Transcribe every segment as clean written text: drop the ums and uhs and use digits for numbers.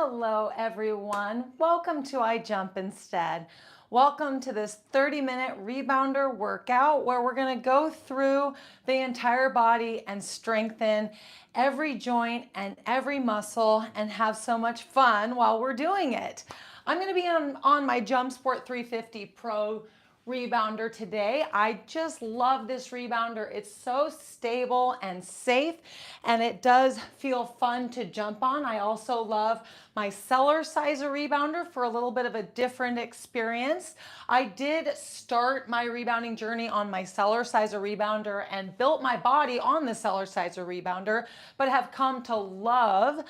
Hello everyone. Welcome to I Jump Instead. Welcome to this 30-minute rebounder workout where we're going to go through the entire body and strengthen every joint and every muscle and have so much fun while we're doing it. I'm going to be on my Jump Sport 350 Pro rebounder today. I just love this rebounder. It's so stable and safe, and it does feel fun to jump on. I also love my cellar sizer rebounder for a little bit of a different experience. I did start my rebounding journey on my cellar sizer rebounder and built my body on the cellar sizer rebounder, but have come to love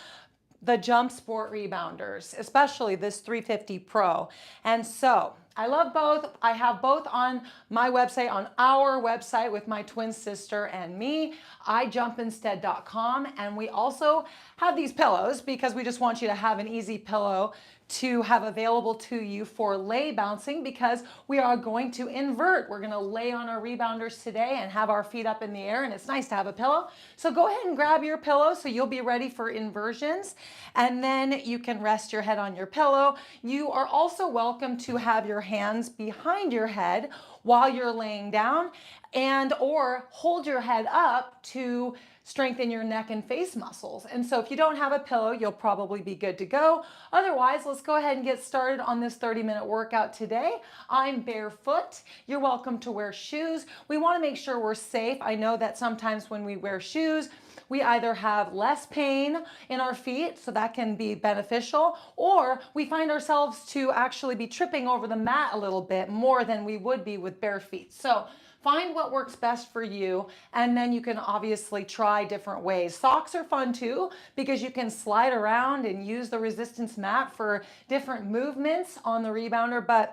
the Jump Sport rebounders, especially this 350 Pro. And so I love both. I have both on my website, on our website with my twin sister and me, ijumpinstead.com. And we also have these pillows because we just want you to have an easy pillow to have available to you for lay bouncing, because we are going to invert. We're going to lay on our rebounders today and have our feet up in the air, and it's nice to have a pillow. So go ahead and grab your pillow so you'll be ready for inversions, and then you can rest your head on your pillow. You are also welcome to have your hands behind your head while you're laying down, and or hold your head up to strengthen your neck and face muscles. And so if you don't have a pillow, you'll probably be good to go. Otherwise, let's go ahead and get started on this 30-minute workout today. I'm barefoot. You're welcome to wear shoes. We want to make sure we're safe. I know that sometimes when we wear shoes, we either have less pain in our feet, so that can be beneficial, or we find ourselves to actually be tripping over the mat a little bit more than we would be with bare feet. So find what works best for you, and then you can obviously try different ways. Socks are fun too, because you can slide around and use the resistance mat for different movements on the rebounder,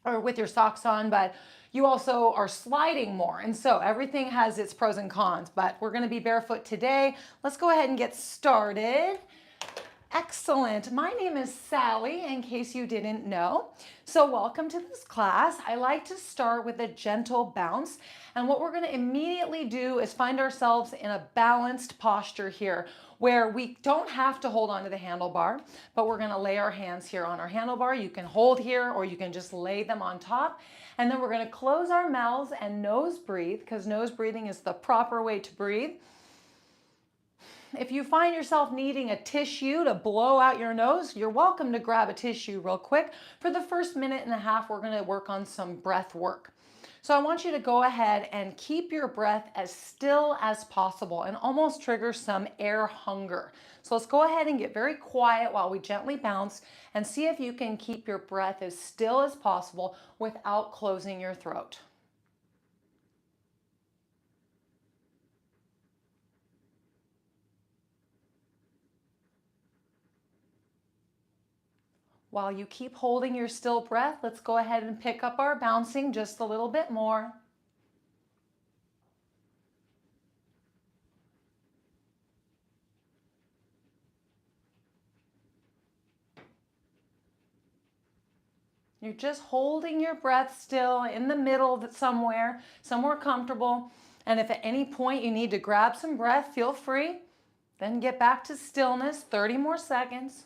or with your socks on, but you also are sliding more. And so everything has its pros and cons, but we're gonna be barefoot today. Let's go ahead and get started. Excellent. My name is Sally, in case you didn't know. So welcome to this class. I like to start with a gentle bounce. And what we're going to immediately do is find ourselves in a balanced posture here, where we don't have to hold onto the handlebar, but we're going to lay our hands here on our handlebar. You can hold here, or you can just lay them on top. And then we're going to close our mouths and nose breathe, because nose breathing is the proper way to breathe. If you find yourself needing a tissue to blow out your nose, you're welcome to grab a tissue real quick. For the first minute and a half, we're going to work on some breath work. So I want you to go ahead and keep your breath as still as possible and almost trigger some air hunger. So let's go ahead and get very quiet while we gently bounce and see if you can keep your breath as still as possible without closing your throat. While you keep holding your still breath, let's go ahead and pick up our bouncing just a little bit more. You're just holding your breath still in the middle somewhere comfortable. And if at any point you need to grab some breath, feel free. Then get back to stillness, 30 more seconds.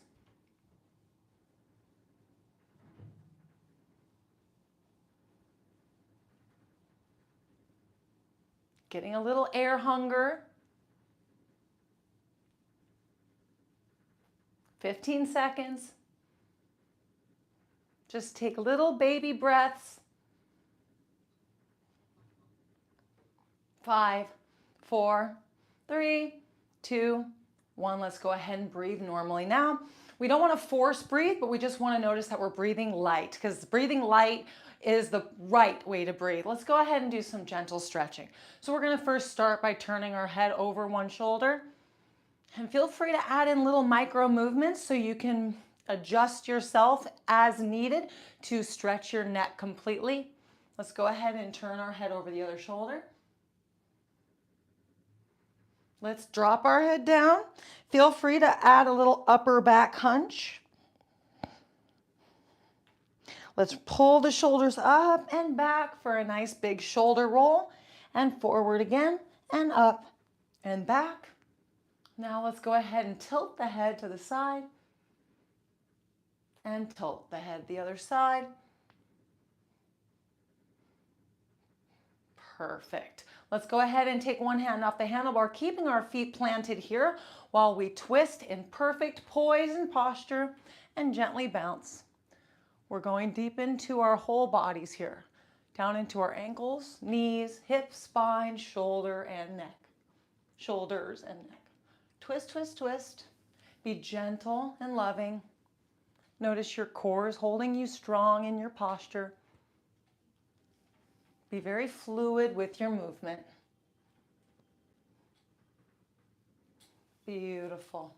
Getting a little air hunger. 15 seconds. Just take little baby breaths. 5, 4, 3, 2, 1. Let's go ahead and breathe normally. Now, we don't want to force breathe, but we just want to notice that we're breathing light, because breathing light is the right way to breathe. Let's go ahead and do some gentle stretching. So we're going to first start by turning our head over one shoulder, and feel free to add in little micro movements so you can adjust yourself as needed to stretch your neck completely. Let's go ahead and turn our head over the other shoulder. Let's drop our head down. Feel free to add a little upper back hunch. Let's pull the shoulders up and back for a nice big shoulder roll, and forward again, and up and back. Now let's go ahead and tilt the head to the side. And tilt the head the other side. Perfect. Let's go ahead and take one hand off the handlebar, keeping our feet planted here while we twist in perfect poise and posture and gently bounce. We're going deep into our whole bodies here, down into our ankles, knees, hips, spine, shoulder, and neck. Shoulders and neck. Twist, twist, twist. Be gentle and loving. Notice your core is holding you strong in your posture. Be very fluid with your movement. Beautiful.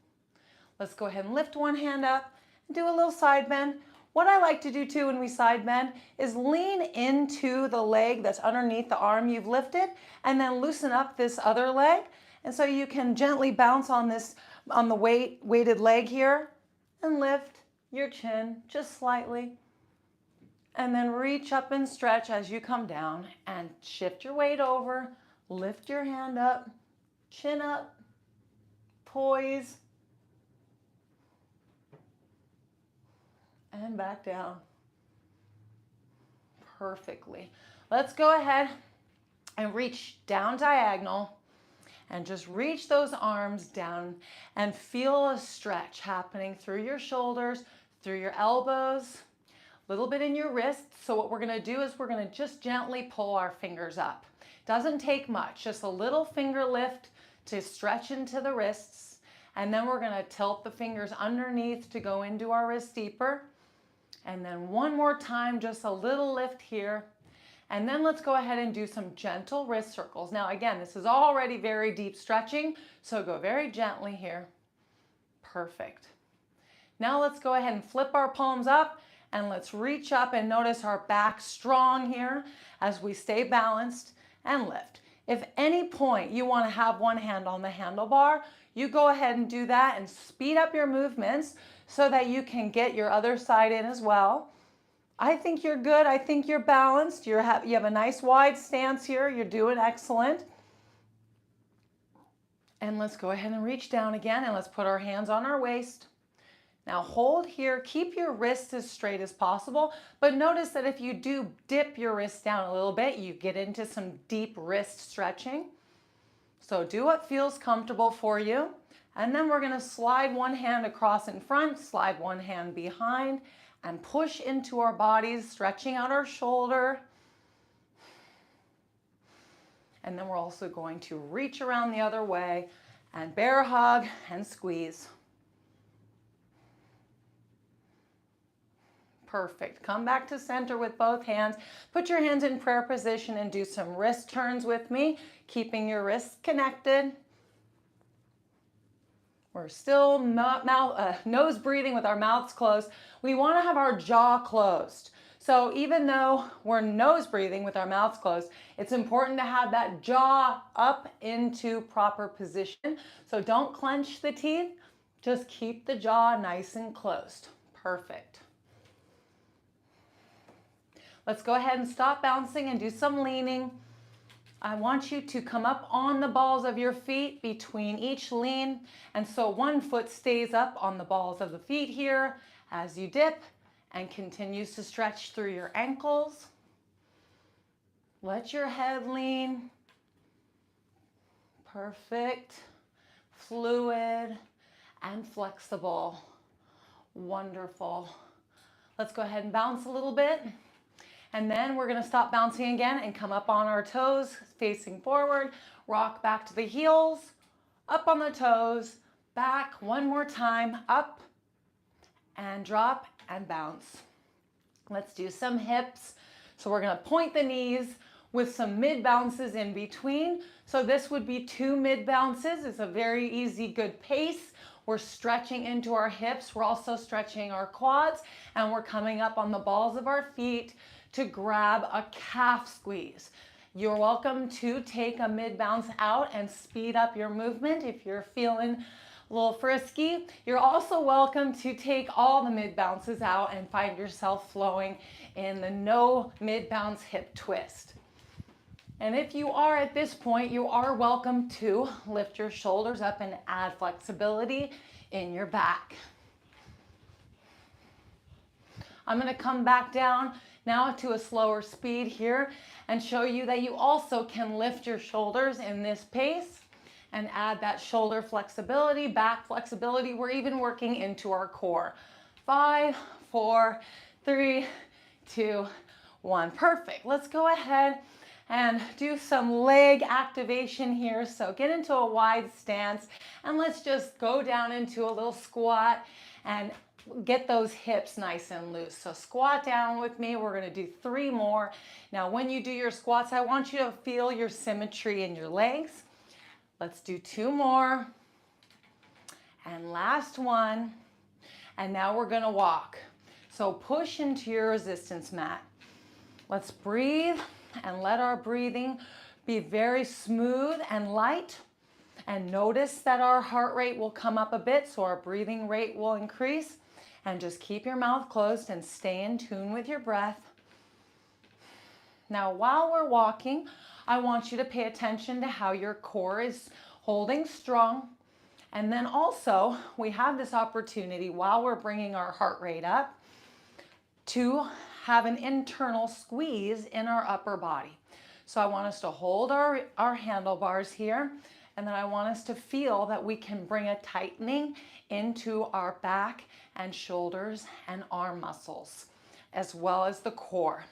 Let's go ahead and lift one hand up and do a little side bend. What I like to do too when we side bend is lean into the leg that's underneath the arm you've lifted and then loosen up this other leg. And so you can gently bounce on the weighted leg here and lift your chin just slightly. And then reach up and stretch as you come down and shift your weight over, lift your hand up, chin up, poise, and back down. Perfectly. Let's go ahead and reach down diagonal and just reach those arms down and feel a stretch happening through your shoulders, through your elbows, a little bit in your wrists. So what we're going to do is we're going to just gently pull our fingers up. Doesn't take much, just a little finger lift to stretch into the wrists. And then we're going to tilt the fingers underneath to go into our wrist deeper. And then one more time, just a little lift here. And then let's go ahead and do some gentle wrist circles. Now again, this is already very deep stretching, so go very gently here. Perfect. Now let's go ahead and flip our palms up and let's reach up and notice our back strong here as we stay balanced and lift. If any point you want to have one hand on the handlebar, you go ahead and do that and speed up your movements so that you can get your other side in as well. I think you're good. I think you're balanced. You have a nice wide stance here. You're doing excellent. And let's go ahead and reach down again and let's put our hands on our waist. Now hold here, keep your wrists as straight as possible, but notice that if you do dip your wrists down a little bit, you get into some deep wrist stretching. So do what feels comfortable for you. And then we're gonna slide one hand across in front, slide one hand behind, and push into our bodies, stretching out our shoulder. And then we're also going to reach around the other way and bear hug and squeeze. Perfect. Come back to center with both hands. Put your hands in prayer position and do some wrist turns with me, keeping your wrists connected. We're still nose breathing with our mouths closed. We want to have our jaw closed. So even though we're nose breathing with our mouths closed, it's important to have that jaw up into proper position. So don't clench the teeth, just keep the jaw nice and closed. Perfect. Let's go ahead and stop bouncing and do some leaning. I want you to come up on the balls of your feet between each lean. And so one foot stays up on the balls of the feet here as you dip and continues to stretch through your ankles. Let your head lean. Perfect. Fluid and flexible. Wonderful. Let's go ahead and bounce a little bit. And then we're going to stop bouncing again and come up on our toes, facing forward, rock back to the heels, up on the toes, back one more time, up and drop and bounce. Let's do some hips. So we're going to point the knees with some mid bounces in between. So this would be 2 mid bounces. It's a very easy, good pace. We're stretching into our hips. We're also stretching our quads, and we're coming up on the balls of our feet to grab a calf squeeze. You're welcome to take a mid bounce out and speed up your movement if you're feeling a little frisky. You're also welcome to take all the mid bounces out and find yourself flowing in the no mid bounce hip twist. And if you are at this point, you are welcome to lift your shoulders up and add flexibility in your back. I'm going to come back down now to a slower speed here and show you that you also can lift your shoulders in this pace and add that shoulder flexibility, back flexibility. We're even working into our core. 5, 4, 3, 2, 1. Perfect. Let's go ahead and do some leg activation here. So get into a wide stance and let's just go down into a little squat and get those hips nice and loose. So squat down with me. We're going to do 3 more. Now, when you do your squats, I want you to feel your symmetry in your legs. Let's do 2 more. And last one. And now we're going to walk. So push into your resistance mat. Let's breathe and let our breathing be very smooth and light. And notice that our heart rate will come up a bit, so our breathing rate will increase. And just keep your mouth closed and stay in tune with your breath. Now, while we're walking, I want you to pay attention to how your core is holding strong. And then also, we have this opportunity while we're bringing our heart rate up to have an internal squeeze in our upper body. So I want us to hold our handlebars here, and then I want us to feel that we can bring a tightening into our back and shoulders and arm muscles, as well as the core.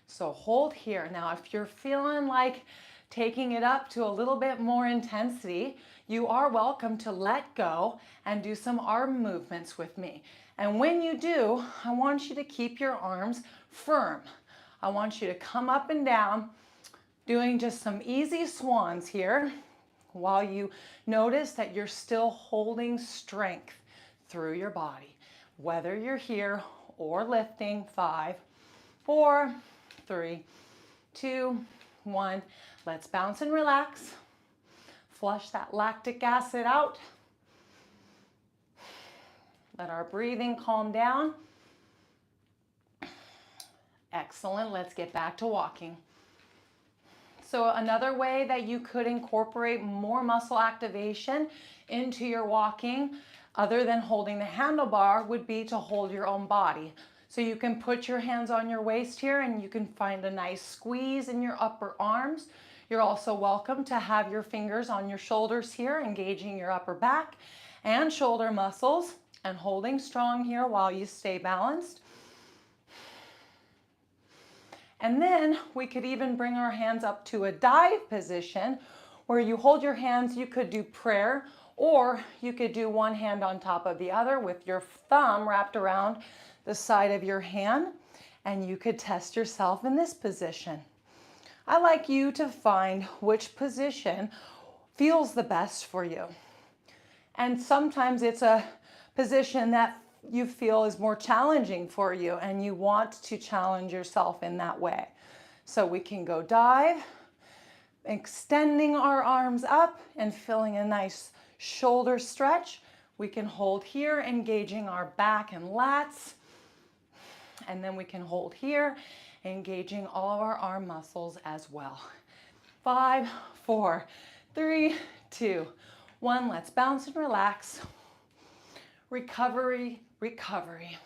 So hold here. Now, if you're feeling like taking it up to a little bit more intensity, you are welcome to let go and do some arm movements with me. And when you do, I want you to keep your arms firm. I want you to come up and down, doing just some easy swans here, while you notice that you're still holding strength through your body, whether you're here or lifting. 5, 4, 3, 2, 1. Let's bounce and relax. Flush that lactic acid out. Let our breathing calm down. Excellent. Let's get back to walking. So another way that you could incorporate more muscle activation into your walking, other than holding the handlebar, would be to hold your own body. So you can put your hands on your waist here and you can find a nice squeeze in your upper arms. You're also welcome to have your fingers on your shoulders here, engaging your upper back and shoulder muscles and holding strong here while you stay balanced. And then we could even bring our hands up to a dive position where you hold your hands. You could do prayer, or you could do one hand on top of the other with your thumb wrapped around the side of your hand, and you could test yourself in this position. I like you to find which position feels the best for you. And sometimes it's a position that you feel is more challenging for you and you want to challenge yourself in that way. So we can go dive, extending our arms up and feeling a nice shoulder stretch. We can hold here, engaging our back and lats. And then we can hold here, engaging all of our arm muscles as well. 5, 4, 3, 2, 1. Let's bounce and relax. Recovery, recovery.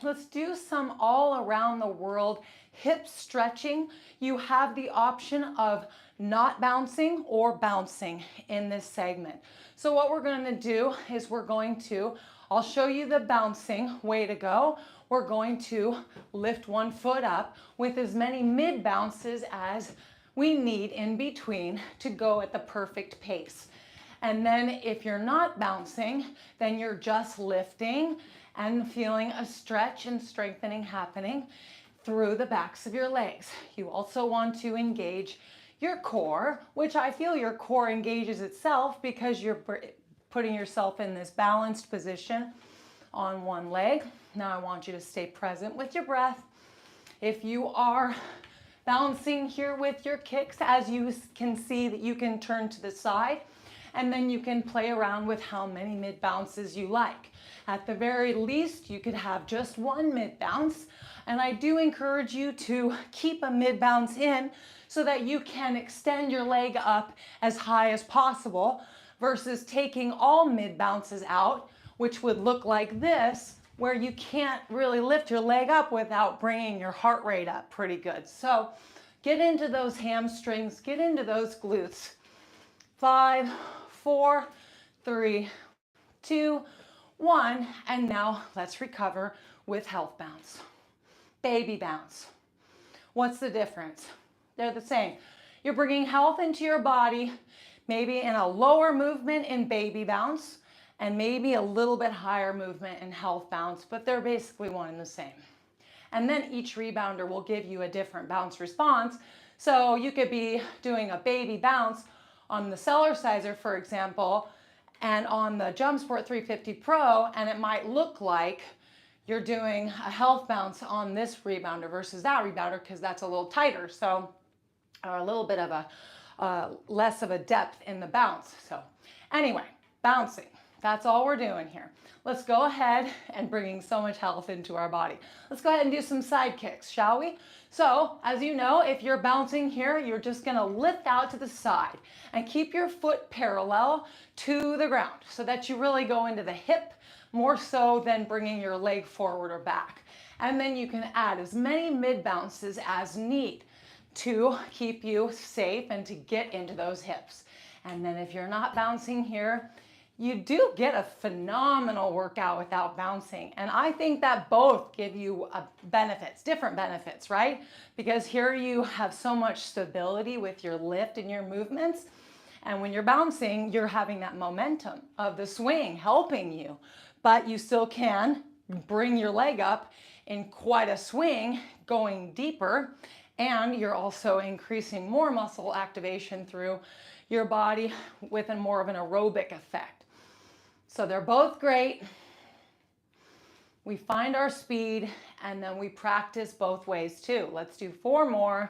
Let's do some all around the world hip stretching. You have the option of not bouncing or bouncing in this segment. So what we're going to do is I'll show you the bouncing way to go. We're going to lift one foot up with as many mid bounces as we need in between to go at the perfect pace. And then if you're not bouncing, then you're just lifting and feeling a stretch and strengthening happening through the backs of your legs. You also want to engage your core, which I feel your core engages itself because you're putting yourself in this balanced position on one leg. Now I want you to stay present with your breath. If you are bouncing here with your kicks, as you can see, that you can turn to the side and then you can play around with how many mid bounces you like. At the very least, you could have just one mid bounce, and I do encourage you to keep a mid bounce in so that you can extend your leg up as high as possible versus taking all mid bounces out, which would look like this, where you can't really lift your leg up without bringing your heart rate up pretty good. So get into those hamstrings, get into those glutes. 5, 4, 3, 2, 1, and now let's recover with health bounce. Baby bounce. What's the difference? They're the same. You're bringing health into your body, maybe in a lower movement in baby bounce, and maybe a little bit higher movement in health bounce, but they're basically one and the same. And then each rebounder will give you a different bounce response. So you could be doing a baby bounce on the Cellerciser, for example, and on the JumpSport 350 Pro, and it might look like you're doing a health bounce on this rebounder versus that rebounder because that's a little tighter, so or a little bit of a less of a depth in the bounce. So anyway, bouncing, that's all we're doing here. Let's go ahead and bringing so much health into our body. Let's go ahead and do some side kicks, shall we? So as you know, if you're bouncing here, you're just gonna lift out to the side and keep your foot parallel to the ground so that you really go into the hip more so than bringing your leg forward or back. And then you can add as many mid bounces as need to keep you safe and to get into those hips. And then if you're not bouncing here, you do get a phenomenal workout without bouncing. And I think that both give you benefits, different benefits, right? Because here you have so much stability with your lift and your movements. And when you're bouncing, you're having that momentum of the swing helping you, but you still can bring your leg up in quite a swing, going deeper, and you're also increasing more muscle activation through your body with a more of an aerobic effect. So they're both great. We find our speed and then we practice both ways too. Let's do 4 more.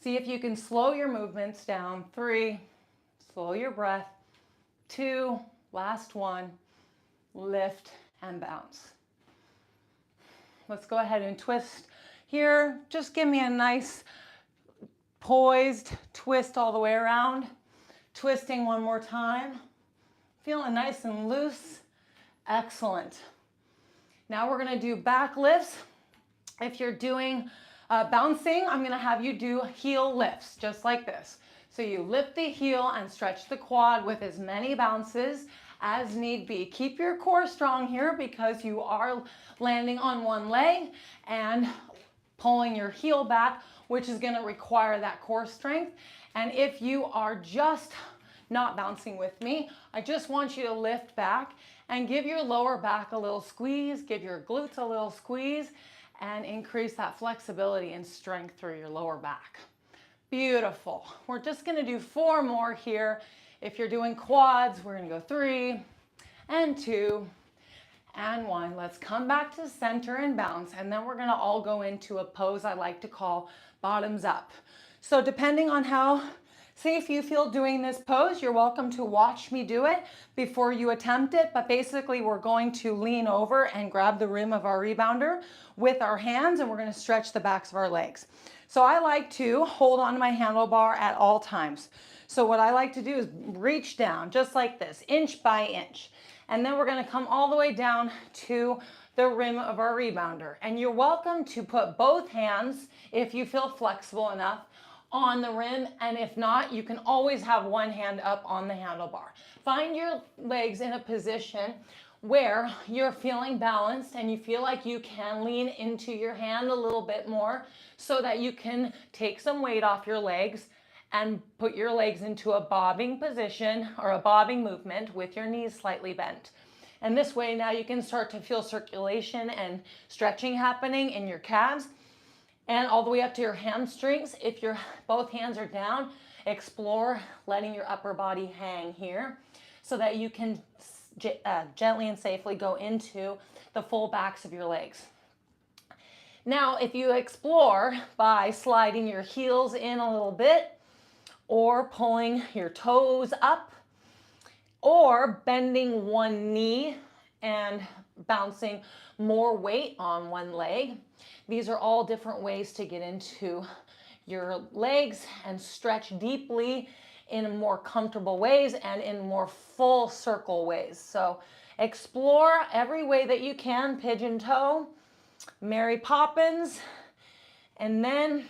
See if you can slow your movements down. 3, slow your breath. 2, last 1, lift and bounce. Let's go ahead and twist here. Just give me a nice poised twist all the way around. Twisting one more time. Feeling nice and loose. Excellent. Now we're gonna do back lifts. If you're doing bouncing, I'm gonna have you do heel lifts, just like this. So you lift the heel and stretch the quad with as many bounces as need be. Keep your core strong here because you are landing on one leg and pulling your heel back, which is gonna require that core strength. And if you are just not bouncing with me, I just want you to lift back and give your lower back a little squeeze, give your glutes a little squeeze, and increase that flexibility and strength through your lower back. Beautiful. We're just gonna do 4 more here. If you're doing quads, we're gonna go 3 and 2 and 1. Let's come back to center and bounce, and then we're gonna all go into a pose I like to call bottoms up. So depending on how safe you feel doing this pose, you're welcome to watch me do it before you attempt it, but basically we're going to lean over and grab the rim of our rebounder with our hands, and we're gonna stretch the backs of our legs. So I like to hold on to my handlebar at all times. So what I like to do is reach down just like this, inch by inch. And then we're gonna come all the way down to the rim of our rebounder. And you're welcome to put both hands, if you feel flexible enough, on the rim, and if not, you can always have one hand up on the handlebar. Find your legs in a position where you're feeling balanced and you feel like you can lean into your hand a little bit more so that you can take some weight off your legs and put your legs into a bobbing position or a bobbing movement with your knees slightly bent. And this way now you can start to feel circulation and stretching happening in your calves and all the way up to your hamstrings. If your both hands are down, explore letting your upper body hang here so that you can gently and safely go into the full backs of your legs. Now, if you explore by sliding your heels in a little bit or pulling your toes up or bending one knee and bouncing more weight on one leg, these are all different ways to get into your legs and stretch deeply in more comfortable ways and in more full circle ways. So explore every way that you can, pigeon toe, Mary Poppins, and then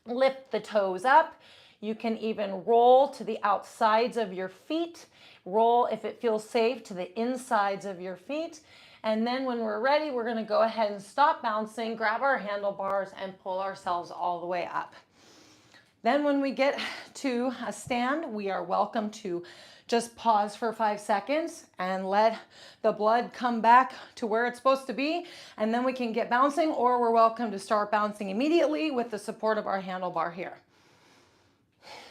lift the toes up. You can even roll to the outsides of your feet. Roll, if it feels safe, to the insides of your feet. And then when we're ready, we're going to go ahead and stop bouncing, grab our handlebars, and pull ourselves all the way up. Then when we get to a stand, we are welcome to just pause for 5 seconds and let the blood come back to where it's supposed to be. And then we can get bouncing, or we're welcome to start bouncing immediately with the support of our handlebar here.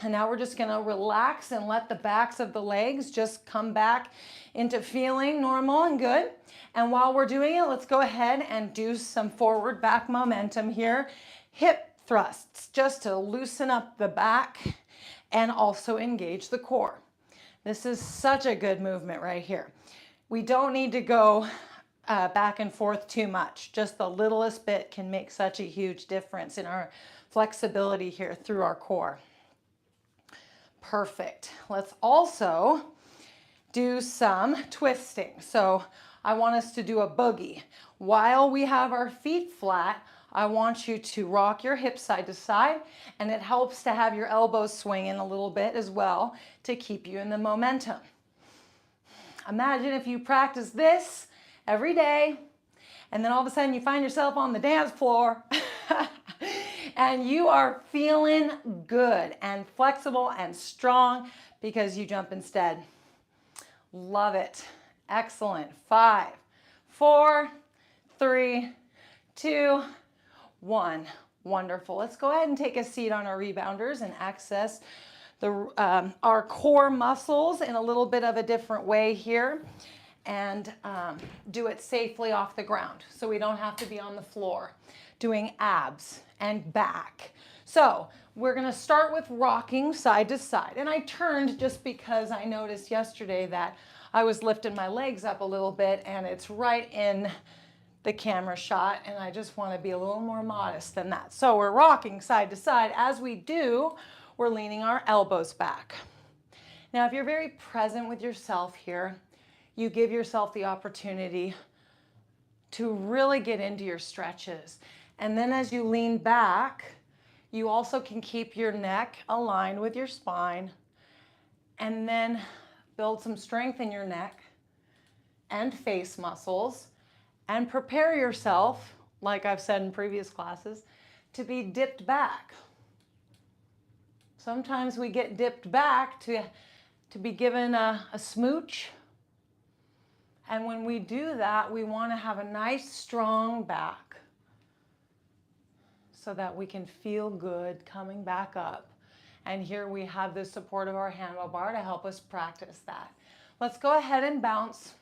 And now we're just going to relax and let the backs of the legs just come back into feeling normal and good. And while we're doing it, let's go ahead and do some forward back momentum here. Hip thrusts, just to loosen up the back and also engage the core. This is such a good movement right here. We don't need to go back and forth too much. Just the littlest bit can make such a huge difference in our flexibility here through our core. Perfect. Let's also do some twisting. So I want us to do a boogie. While we have our feet flat, I want you to rock your hips side to side, and it helps to have your elbows swinging a little bit as well to keep you in the momentum. Imagine if you practice this every day, and then all of a sudden you find yourself on the dance floor and you are feeling good and flexible and strong because you jump instead. Love it. Excellent. 5, 4, 3, 2, 1. Wonderful. Let's go ahead and take a seat on our rebounders and access our core muscles in a little bit of a different way here, and do it safely off the ground so we don't have to be on the floor doing abs and back. So we're going to start with rocking side to side, and I turned just because I noticed yesterday that I was lifting my legs up a little bit and it's right in the camera shot, and I just want to be a little more modest than that. So we're rocking side to side. As we do, we're leaning our elbows back. Now, if you're very present with yourself here, you give yourself the opportunity to really get into your stretches. And then as you lean back, you also can keep your neck aligned with your spine, and then build some strength in your neck and face muscles. And prepare yourself, like I've said in previous classes, to be dipped back. Sometimes we get dipped back to be given a smooch. And when we do that, we want to have a nice, strong back so that we can feel good coming back up. And here we have the support of our handlebar to help us practice that. Let's go ahead and bounce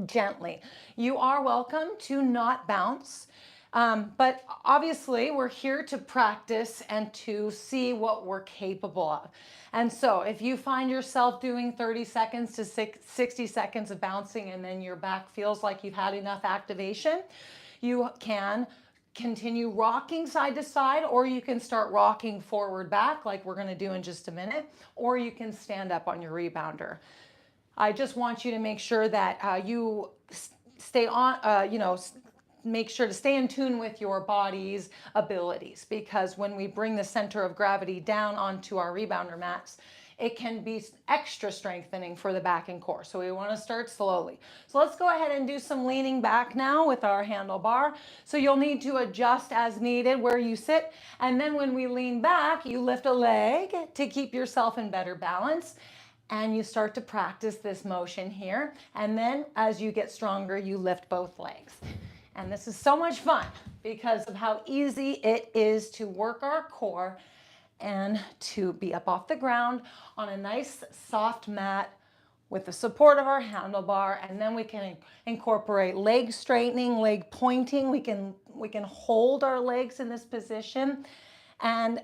gently. You are welcome to not bounce, but obviously we're here to practice and to see what we're capable of. And so if you find yourself doing 30 seconds to 60 seconds of bouncing and then your back feels like you've had enough activation, you can continue rocking side to side, or you can start rocking forward back like we're going to do in just a minute, or you can stand up on your rebounder. I just want you to make sure that you stay on, make sure to stay in tune with your body's abilities, because when we bring the center of gravity down onto our rebounder mats, it can be extra strengthening for the back and core. So we want to start slowly. So let's go ahead and do some leaning back now with our handlebar. So you'll need to adjust as needed where you sit. And then when we lean back, you lift a leg to keep yourself in better balance. And you start to practice this motion here. And then as you get stronger, you lift both legs. And this is so much fun because of how easy it is to work our core and to be up off the ground on a nice soft mat with the support of our handlebar. And then we can incorporate leg straightening, leg pointing. We can hold our legs in this position and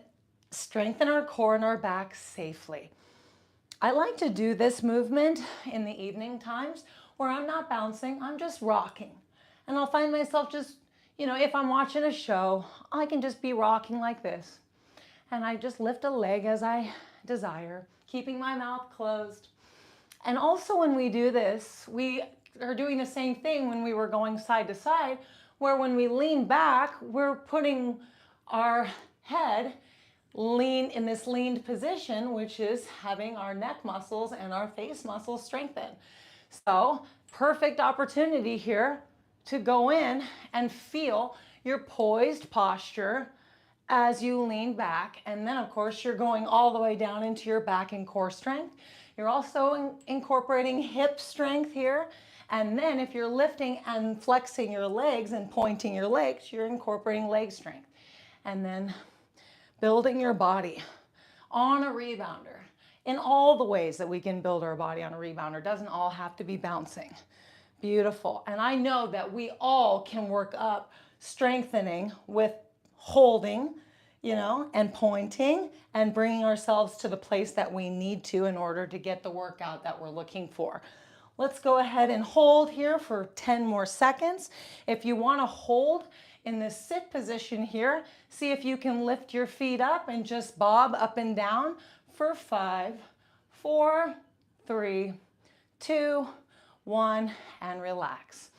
strengthen our core and our back safely. I like to do this movement in the evening times where I'm not bouncing, I'm just rocking. And I'll find myself just, if I'm watching a show, I can just be rocking like this. And I just lift a leg as I desire, keeping my mouth closed. And also when we do this, we are doing the same thing when we were going side to side, where when we lean back, we're putting our head in this leaned position, which is having our neck muscles and our face muscles strengthen. So perfect opportunity here to go in and feel your poised posture as you lean back. And then of course you're going all the way down into your back and core strength. You're also incorporating hip strength here. And then if you're lifting and flexing your legs and pointing your legs, you're incorporating leg strength. And then building your body on a rebounder in all the ways that we can build our body on a rebounder. It doesn't all have to be bouncing. Beautiful. And I know that we all can work up strengthening with holding, and pointing and bringing ourselves to the place that we need to in order to get the workout that we're looking for. Let's go ahead and hold here for 10 more seconds. If you want to hold in this sit position here, see if you can lift your feet up and just bob up and down for 5, 4, 3, 2, 1, and relax.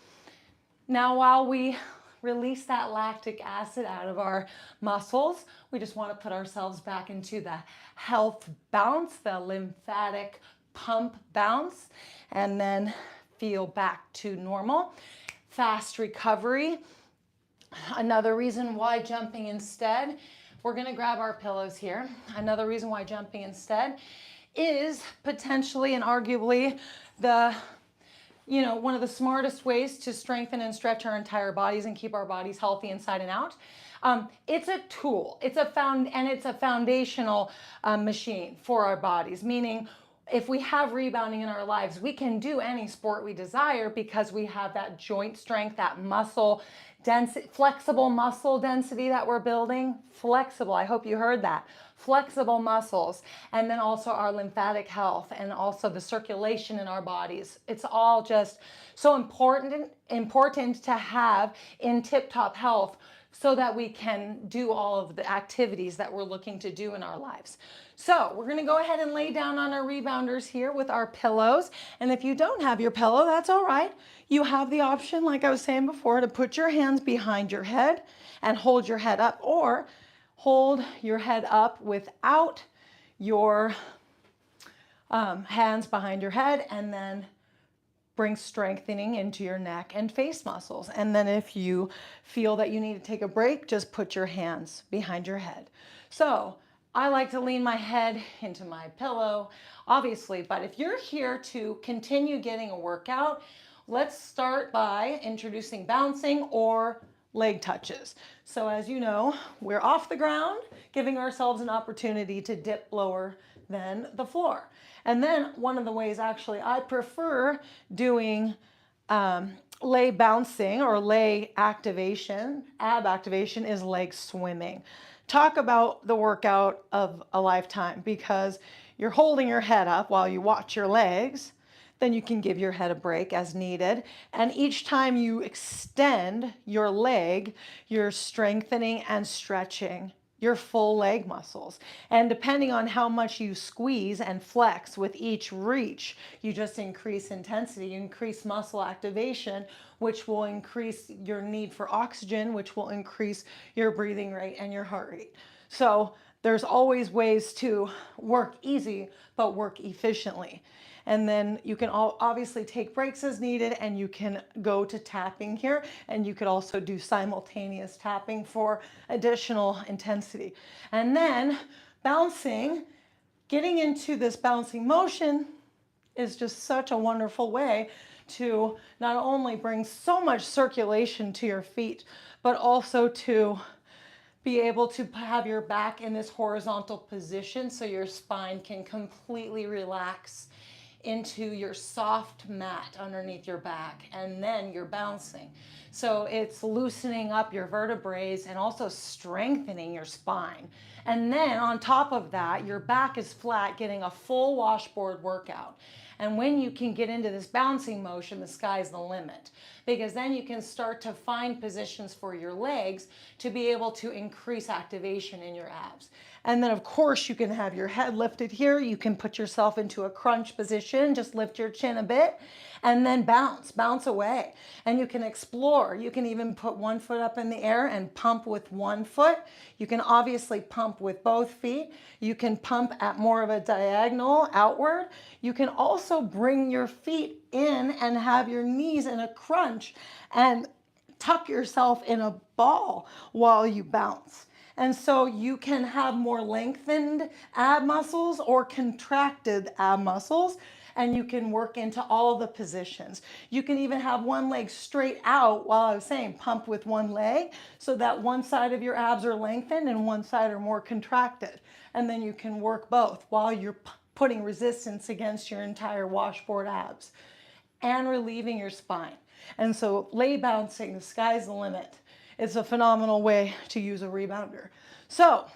Now, while we release that lactic acid out of our muscles, we just want to put ourselves back into the health bounce, the lymphatic pump bounce, and then feel back to normal. Fast recovery. Another reason why jumping instead, we're going to grab our pillows here. Another reason why jumping instead is potentially and arguably one of the smartest ways to strengthen and stretch our entire bodies and keep our bodies healthy inside and out. It's a tool. It's a foundational machine for our bodies, meaning if we have rebounding in our lives, we can do any sport we desire because we have that joint strength, that muscle density, flexible muscle density that we're building. Flexible, I hope you heard that. Flexible muscles, and then also our lymphatic health and also the circulation in our bodies. It's all just so important to have in tip-top health so that we can do all of the activities that we're looking to do in our lives. So we're gonna go ahead and lay down on our rebounders here with our pillows. And if you don't have your pillow, that's all right. You have the option, like I was saying before, to put your hands behind your head and hold your head up, or hold your head up without your hands behind your head, and then bring strengthening into your neck and face muscles. And then if you feel that you need to take a break, just put your hands behind your head. So I like to lean my head into my pillow, obviously, but if you're here to continue getting a workout, let's start by introducing bouncing or leg touches. So as you know, we're off the ground, giving ourselves an opportunity to dip lower than the floor. And then one of the ways actually I prefer doing lay bouncing or lay activation, ab activation, is leg swimming. Talk about the workout of a lifetime, because you're holding your head up while you watch your legs. Then you can give your head a break as needed. And each time you extend your leg, you're strengthening and stretching your full leg muscles. And depending on how much you squeeze and flex with each reach, you just increase intensity, you increase muscle activation, which will increase your need for oxygen, which will increase your breathing rate and your heart rate. So there's always ways to work easy, but work efficiently. And then you can obviously take breaks as needed, and you can go to tapping here, and you could also do simultaneous tapping for additional intensity. And then bouncing, getting into this bouncing motion is just such a wonderful way to not only bring so much circulation to your feet, but also to be able to have your back in this horizontal position so your spine can completely relax into your soft mat underneath your back, and then you're bouncing. So it's loosening up your vertebrae and also strengthening your spine. And then on top of that, your back is flat, getting a full washboard workout. And when you can get into this bouncing motion, the sky's the limit, because then you can start to find positions for your legs to be able to increase activation in your abs. And then of course you can have your head lifted here. You can put yourself into a crunch position, just lift your chin a bit and then bounce away. And you can explore. You can even put one foot up in the air and pump with one foot. You can obviously pump with both feet. You can pump at more of a diagonal outward. You can also bring your feet in and have your knees in a crunch and tuck yourself in a ball while you bounce. And so you can have more lengthened ab muscles or contracted ab muscles, and you can work into all the positions. You can even have one leg straight out while I was saying pump with one leg so that one side of your abs are lengthened and one side are more contracted. And then you can work both while you're putting resistance against your entire washboard abs and relieving your spine. And so lay bouncing, the sky's the limit. It's a phenomenal way to use a rebounder. So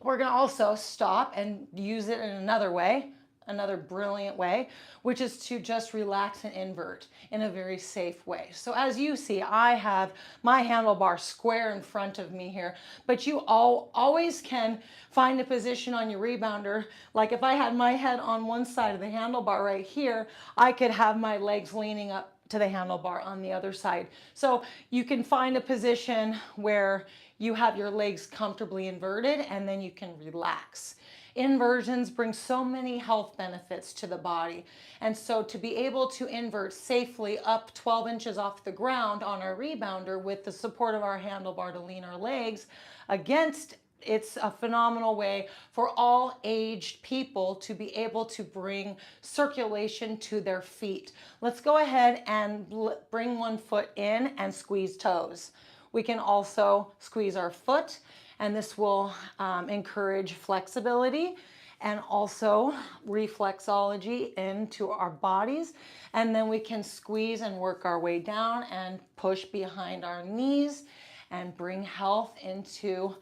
we're gonna also stop and use it in another way, another brilliant way, which is to just relax and invert in a very safe way. So as you see, I have my handlebar square in front of me here, but you always can find a position on your rebounder. Like if I had my head on one side of the handlebar right here, I could have my legs leaning up to the handlebar on the other side. So you can find a position where you have your legs comfortably inverted and then you can relax. Inversions bring so many health benefits to the body. And so to be able to invert safely up 12 inches off the ground on our rebounder with the support of our handlebar to lean our legs against, it's a phenomenal way for all aged people to be able to bring circulation to their feet. Let's go ahead and bring one foot in and squeeze toes. We can also squeeze our foot, and this will encourage flexibility and also reflexology into our bodies. And then we can squeeze and work our way down and push behind our knees and bring health into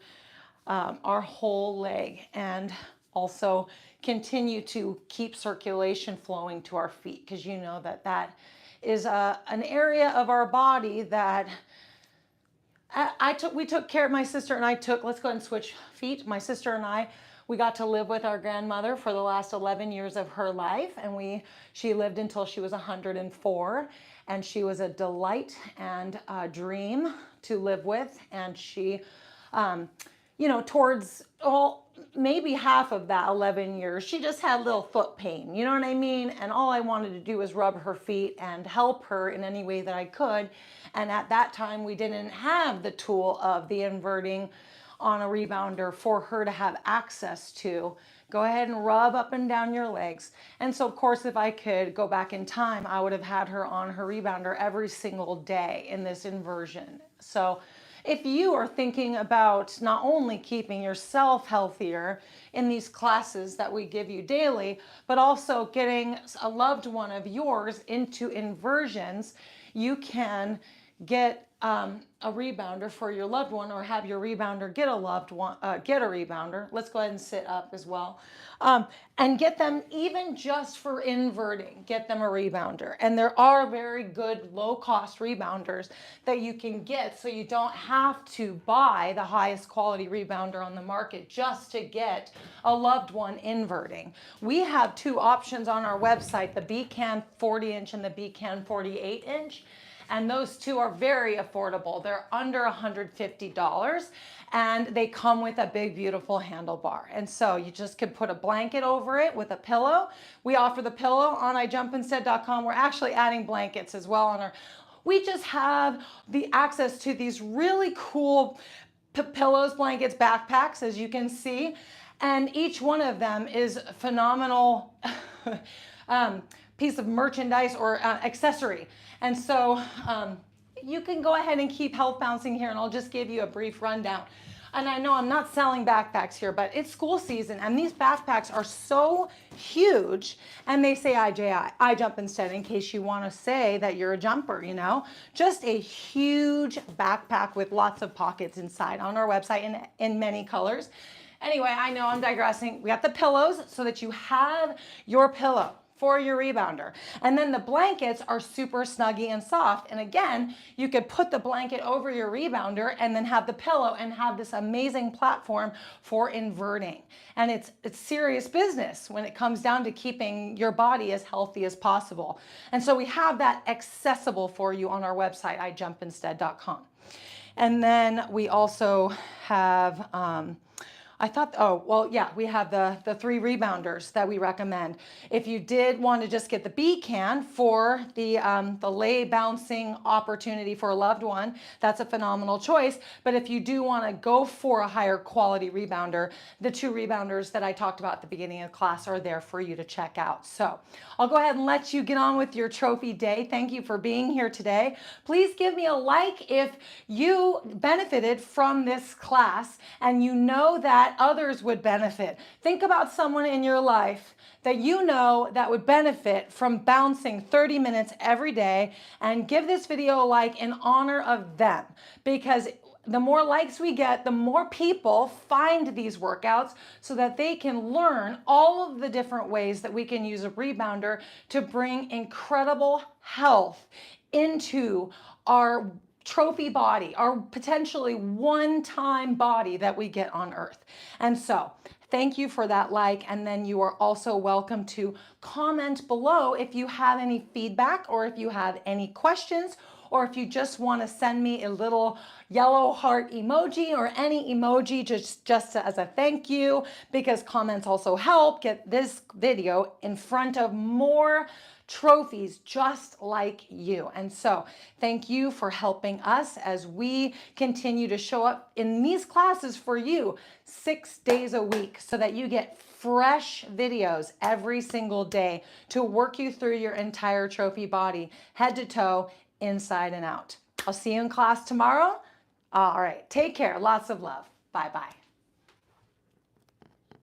our whole leg, and also continue to keep circulation flowing to our feet, because you know that that is an area of our body that we took care of. My sister and I let's go ahead and switch feet. My sister and I, we got to live with our grandmother for the last 11 years of her life, and she lived until she was 104, and she was a delight and a dream to live with. And she you know, towards maybe half of that 11 years, she just had a little foot pain, you know what I mean? And all I wanted to do was rub her feet and help her in any way that I could. And at that time, we didn't have the tool of the inverting on a rebounder for her to have access to. Go ahead and rub up and down your legs. And so of course, if I could go back in time, I would have had her on her rebounder every single day in this inversion. So if you are thinking about not only keeping yourself healthier in these classes that we give you daily, but also getting a loved one of yours into inversions, you can get a rebounder for your loved one, or have your rebounder get a loved one, get a rebounder. Let's go ahead and sit up as well. And get them, even just for inverting, get them a rebounder. And there are very good low-cost rebounders that you can get, so you don't have to buy the highest quality rebounder on the market just to get a loved one inverting. We have two options on our website, the BCAN 40-inch and the BCAN 48-inch. And those two are very affordable. They're under $150, and they come with a big, beautiful handlebar. And so you just could put a blanket over it with a pillow. We offer the pillow on ijumpinstead.com. We're actually adding blankets as well on our. We just have the access to these really cool pillows, blankets, backpacks, as you can see. And each one of them is a phenomenal piece of merchandise or accessory. And so you can go ahead and keep health bouncing here, and I'll just give you a brief rundown. And I know I'm not selling backpacks here, but it's school season, and these backpacks are so huge, and they say IJI, I jump instead, in case you want to say that you're a jumper, you know. Just a huge backpack with lots of pockets inside on our website in many colors. Anyway, I know I'm digressing. We got the pillows so that you have your pillow for your rebounder. And then the blankets are super snuggy and soft. And again, you could put the blanket over your rebounder and then have the pillow and have this amazing platform for inverting. And it's serious business when it comes down to keeping your body as healthy as possible. And so we have that accessible for you on our website, ijumpinstead.com. And then we also have, we have the 3 rebounders that we recommend. If you did want to just get the B can for the lay bouncing opportunity for a loved one, that's a phenomenal choice. But if you do want to go for a higher quality rebounder, the 2 rebounders that I talked about at the beginning of class are there for you to check out. So I'll go ahead and let you get on with your trophy day. Thank you for being here today. Please give me a like if you benefited from this class and you know that others would benefit. Think about someone in your life that you know that would benefit from bouncing 30 minutes every day, and give this video a like in honor of them, because the more likes we get, the more people find these workouts so that they can learn all of the different ways that we can use a rebounder to bring incredible health into our trophy body, our potentially one-time body that we get on earth. And so thank you for that like, and then you are also welcome to comment below if you have any feedback or if you have any questions, or if you just want to send me a little yellow heart emoji or any emoji just as a thank you, because comments also help get this video in front of more trophies just like you. And so thank you for helping us as we continue to show up in these classes for you 6 days a week, so that you get fresh videos every single day to work you through your entire trophy body, head to toe, inside and out. I'll see you in class tomorrow. All right, take care. Lots of love. Bye-bye.